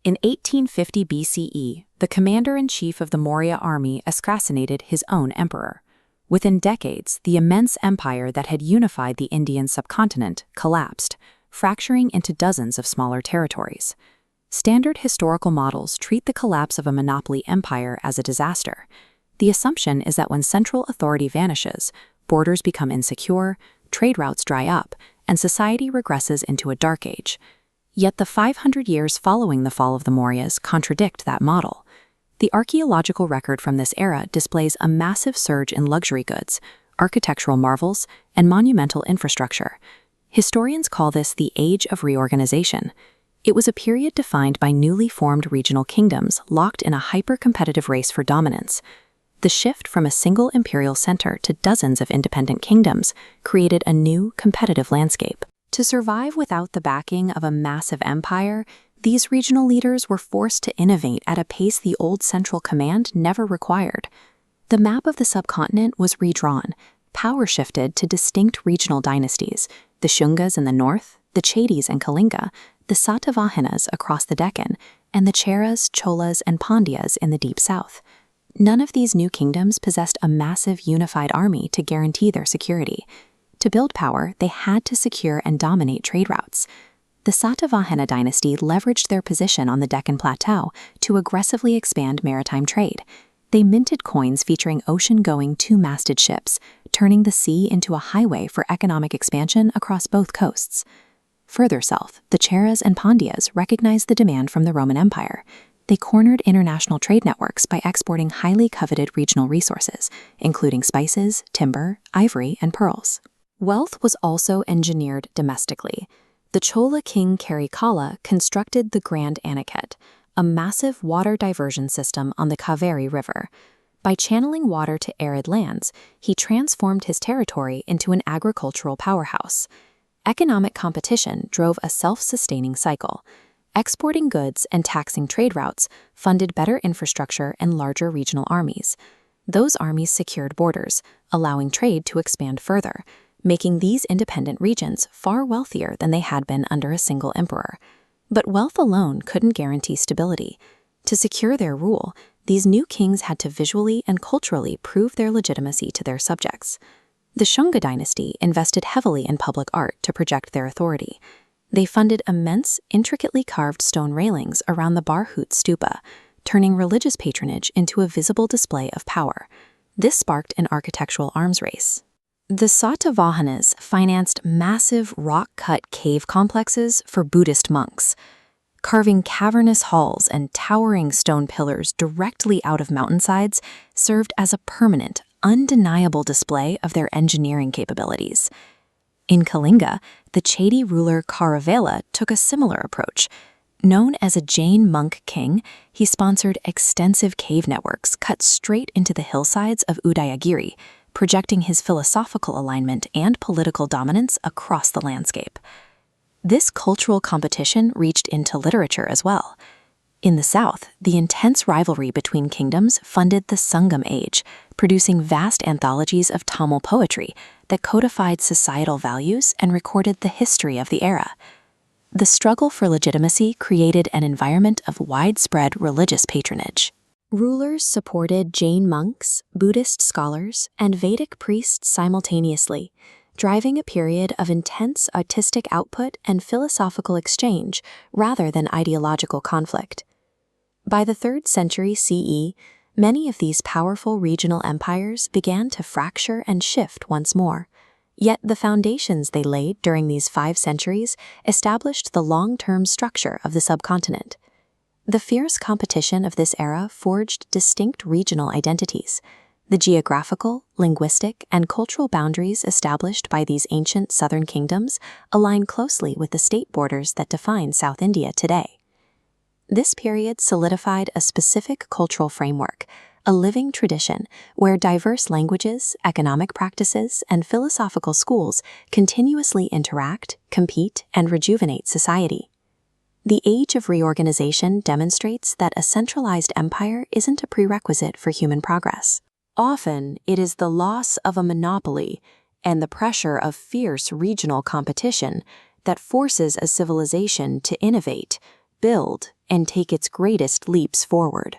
In 1850 BCE, the commander-in-chief of the Maurya army assassinated his own emperor. Within decades, the immense empire that had unified the Indian subcontinent collapsed, fracturing into dozens of smaller territories. Standard historical models treat the collapse of a monopoly empire as a disaster. The assumption is that when central authority vanishes, borders become insecure, trade routes dry up, and society regresses into a dark age. Yet the 500 years following the fall of the Mauryas contradict that model. The archaeological record from this era displays a massive surge in luxury goods, architectural marvels, and monumental infrastructure. Historians call this the Age of Reorganisation. It was a period defined by newly formed regional kingdoms locked in a hyper-competitive race for dominance. The shift from a single imperial center to dozens of independent kingdoms created a new, competitive landscape. To survive without the backing of a massive empire, these regional leaders were forced to innovate at a pace the old central command never required. The map of the subcontinent was redrawn. Power shifted to distinct regional dynasties: the Shungas in the north, the Chedis and Kalinga, the Satavahanas across the Deccan, and the Cheras, Cholas, and Pandyas in the deep south. None of these new kingdoms possessed a massive unified army to guarantee their security. To build power, they had to secure and dominate trade routes. The Satavahana dynasty leveraged their position on the Deccan Plateau to aggressively expand maritime trade. They minted coins featuring ocean-going two-masted ships, turning the sea into a highway for economic expansion across both coasts. Further south, the Cheras and Pandyas recognized the demand from the Roman Empire. They cornered international trade networks by exporting highly coveted regional resources, including spices, timber, ivory, and pearls. Wealth was also engineered domestically. The Chola king Kharavela constructed the Grand Aniket, a massive water diversion system on the Kaveri River. By channeling water to arid lands, he transformed his territory into an agricultural powerhouse. Economic competition drove a self-sustaining cycle. Exporting goods and taxing trade routes funded better infrastructure and larger regional armies. Those armies secured borders, allowing trade to expand further, making these independent regions far wealthier than they had been under a single emperor. But wealth alone couldn't guarantee stability. To secure their rule, these new kings had to visually and culturally prove their legitimacy to their subjects. The Shunga dynasty invested heavily in public art to project their authority. They funded immense, intricately carved stone railings around the Barhut stupa, turning religious patronage into a visible display of power. This sparked an architectural arms race. The Satavahanas financed massive rock-cut cave complexes for Buddhist monks. Carving cavernous halls and towering stone pillars directly out of mountainsides served as a permanent, undeniable display of their engineering capabilities. In Kalinga, the Chedi ruler Kharavela took a similar approach. Known as a Jain monk king, he sponsored extensive cave networks cut straight into the hillsides of Udayagiri, projecting his philosophical alignment and political dominance across the landscape. This cultural competition reached into literature as well. In the south, the intense rivalry between kingdoms funded the Sangam age, producing vast anthologies of Tamil poetry that codified societal values and recorded the history of the era. The struggle for legitimacy created an environment of widespread religious patronage. Rulers supported Jain monks, Buddhist scholars, and Vedic priests simultaneously, driving a period of intense artistic output and philosophical exchange rather than ideological conflict. By the 3rd century CE, many of these powerful regional empires began to fracture and shift once more. Yet the foundations they laid during these 5 centuries established the long-term structure of the subcontinent. The fierce competition of this era forged distinct regional identities. The geographical, linguistic, and cultural boundaries established by these ancient southern kingdoms align closely with the state borders that define South India today. This period solidified a specific cultural framework, a living tradition where diverse languages, economic practices, and philosophical schools continuously interact, compete, and rejuvenate society. The Age of Reorganization demonstrates that a centralized empire isn't a prerequisite for human progress. Often, it is the loss of a monopoly and the pressure of fierce regional competition that forces a civilization to innovate, build and take its greatest leaps forward.